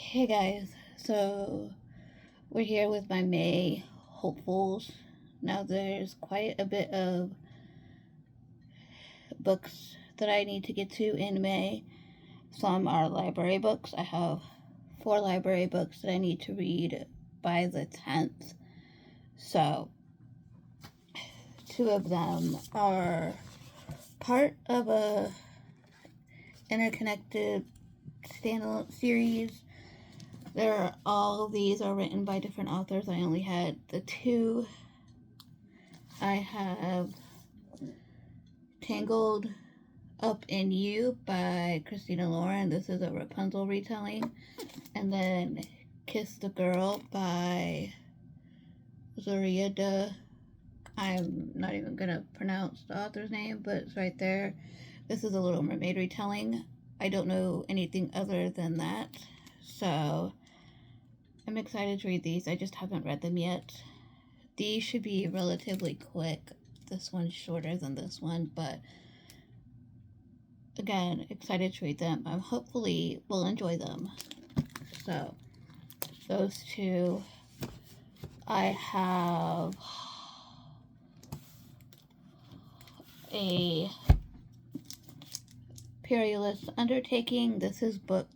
Hey guys, so we're here with my May hopefuls. Now there's quite a bit of books that I need to get to in May. Some are library books. I have 4 library books that I need to read by the 10th. So 2 of them are part of a interconnected standalone series. All these are written by different authors. I only had the 2. I have Tangled Up in You by Christina Lauren. This is a Rapunzel retelling. And then Kiss the Girl by Zoraida. I'm not even going to pronounce the author's name, but it's right there. This is a Little Mermaid retelling. I don't know anything other than that. So I'm excited to read these. I just haven't read them yet. These should be relatively quick. This one's shorter than this one, but again, excited to read them. I hopefully will enjoy them. So, those 2. I have a Perilous Undertaking. This is book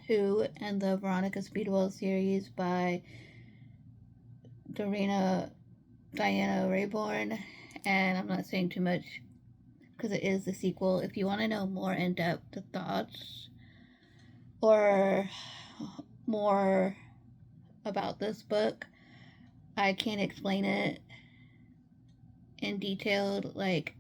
2 in the Veronica Speedwell series by Diana Raybourn. And I'm not saying too much because it is the sequel. If you want to know more in-depth thoughts or more about this book, I can't explain it in detail like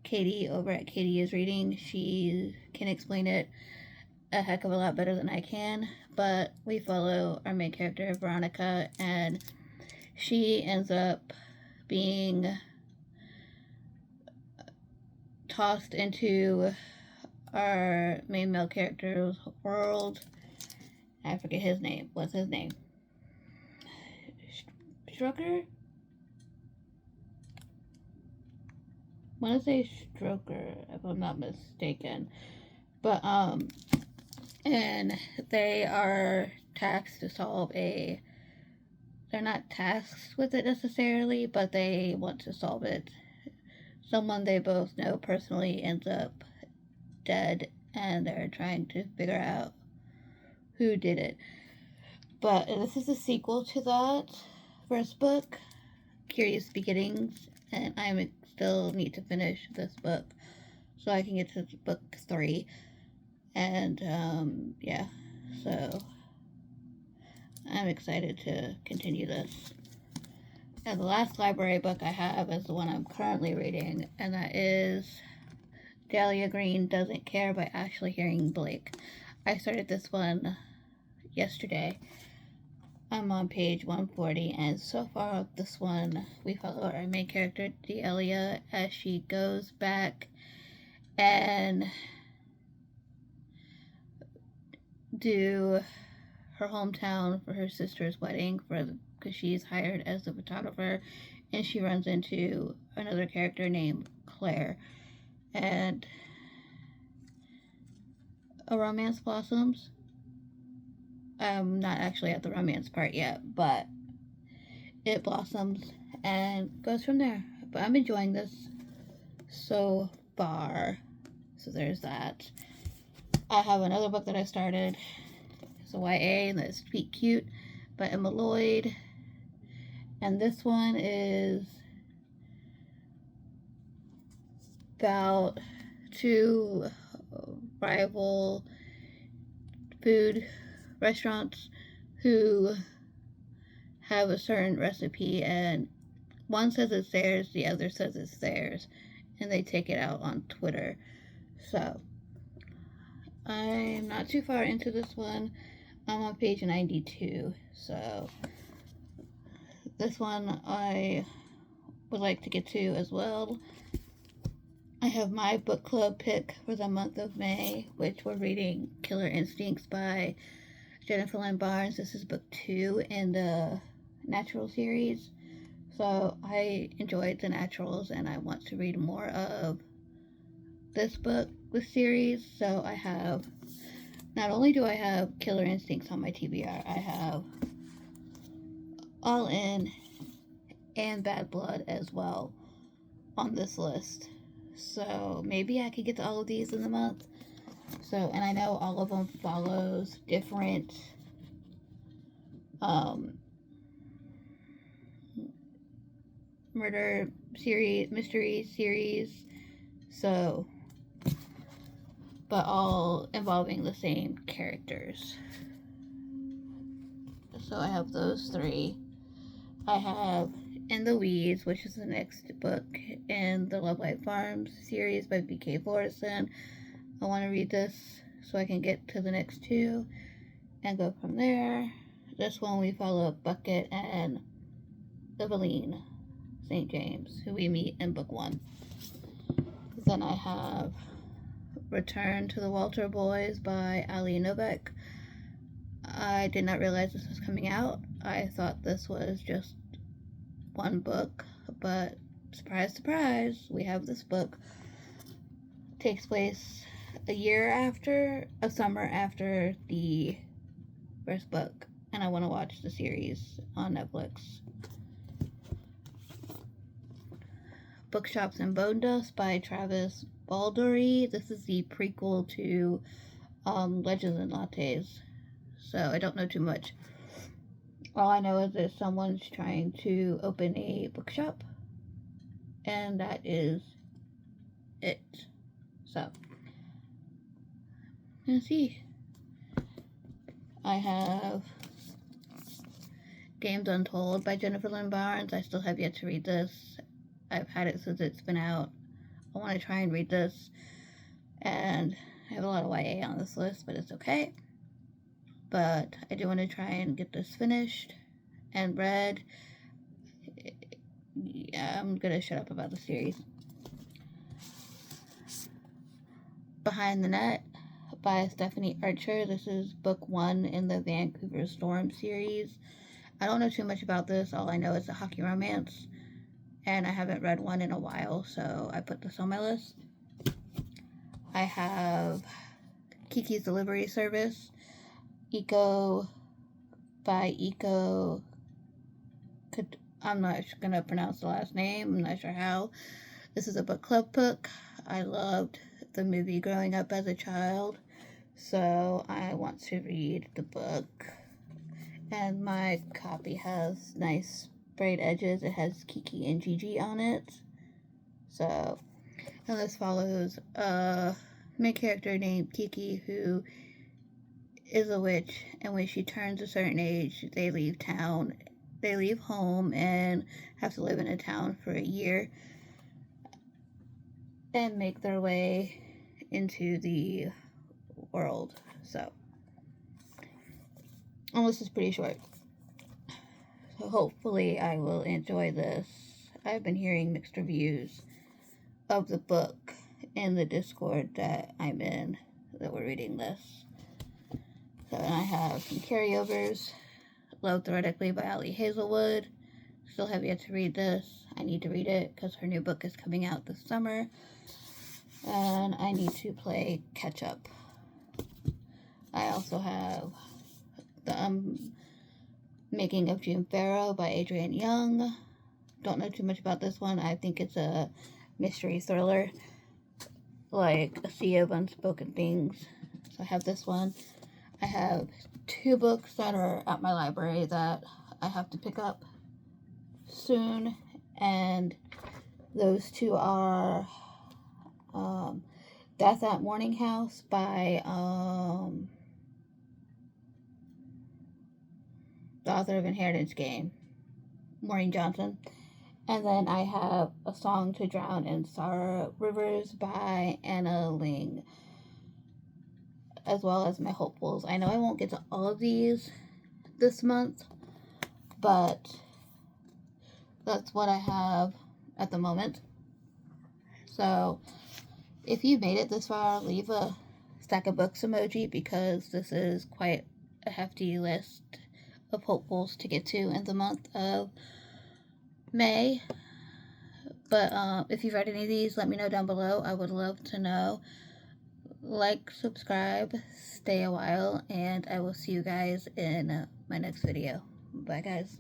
Katie over at Katie is Reading. She can explain it a heck of a lot better than I can, but we follow our main character, Veronica, and she ends up being tossed into our main male character's world. I forget his name. What's his name? Strucker? I want to say Stroker, if I'm not mistaken. But, and they are tasked to solve they're not tasked with it necessarily, but they want to solve it. Someone they both know personally ends up dead, and they're trying to figure out who did it. But this is a sequel to that first book, Curious Beginnings, and I still need to finish this book so I can get to book 3. And yeah, so I'm excited to continue this. And the last library book I have is the one I'm currently reading, and that is Dahlia Green Doesn't Care by Ashley Herring Blake. I started this one yesterday. I'm on page 140, and so far this one, we follow our main character, Delia, as she goes back and do her hometown for her sister's wedding because she's hired as a photographer, and she runs into another character named Claire, and a romance blossoms. I'm not actually at the romance part yet, but it blossoms and goes from there. But I'm enjoying this so far. So there's that. I have another book that I started. It's a YA, and that's Sweet Cute by Emma Lloyd. And this one is about 2 rival food restaurants who have a certain recipe, and one says it's theirs, the other says it's theirs, and they take it out on Twitter. So I'm not too far into this one. I'm on page 92. So this one I would like to get to as well. I have my book club pick for the month of May, which we're reading Killer Instincts by Jennifer Lynn Barnes. This is book 2 in the Natural series. So I enjoyed the Naturals, and I want to read more of this series. So I have Not only do I have Killer Instincts on my TBR, I have All In and Bad Blood as well on this list. So maybe I could get to all of these in the month. So, and I know all of them follows different um, murder series, mystery series. So, but all involving the same characters. So I have those three. I have In the Weeds, which is the next book in the Love Life Farms series by B.K. Florison. I want to read this so I can get to the next two and go from there. This one we follow Bucket and Eveline St. James, who we meet in book one. Then I have Return to the Walter Boys by Ali Novak. I did not realize this was coming out. I thought this was just one book, but surprise, surprise, we have this book. It takes place a summer after the first book, and I want to watch the series on Netflix. Bookshops and Bone Dust by Travis Baldree. This is the prequel to Legends and Lattes, so I don't know too much. All I know is that someone's trying to open a bookshop, and that is it. So, let's see. I have Games Untold by Jennifer Lynn Barnes. I still have yet to read this. I've had it since it's been out. I want to try and read this, and I have a lot of YA on this list, but it's okay. But I do want to try and get this finished and read. Yeah, I'm gonna shut up about the series. Behind the Net by Stephanie Archer. This is book one in the Vancouver Storm series. I don't know too much about this. All I know is a hockey romance, and I haven't read one in a while, so I put this on my list. I have Kiki's Delivery Service, Eco by Eco. I'm not gonna pronounce the last name. I'm not sure how. This is a book club book. I loved the movie growing up as a child, so I want to read the book. And my copy has nice sprayed edges. It has Kiki and Gigi on it. So, and this follows a main character named Kiki who is a witch, and when she turns a certain age, they leave town. They leave home and have to live in a town for a year and make their way into the world. So, and this is pretty short. So hopefully I will enjoy this. I've been hearing mixed reviews of the book in the Discord that I'm in that we're reading this. So I have some carryovers. Love Theoretically by Ali Hazelwood. Still have yet to read this. I need to read it because her new book is coming out this summer. And I need to play catch up. I also have the Making of June Farrow by Adrienne Young. Don't know too much about this one. I think it's a mystery thriller, like A Sea of Unspoken Things. So I have this one. I have two books that are at my library that I have to pick up soon, and those two are Death at Morning House by the author of Inheritance Game, Maureen Johnson. And then I have A Song to Drown in Sorrow Rivers by Anna Ling, as well as my hopefuls. I know I won't get to all of these this month, but that's what I have at the moment. So if you made it this far, leave a stack of books emoji, because this is quite a hefty list of hopefuls to get to in the month of May. But if you've read any of these, let me know down below. I would love to know. like, subscribe, stay a while, and I will see you guys in my next video. Bye, guys.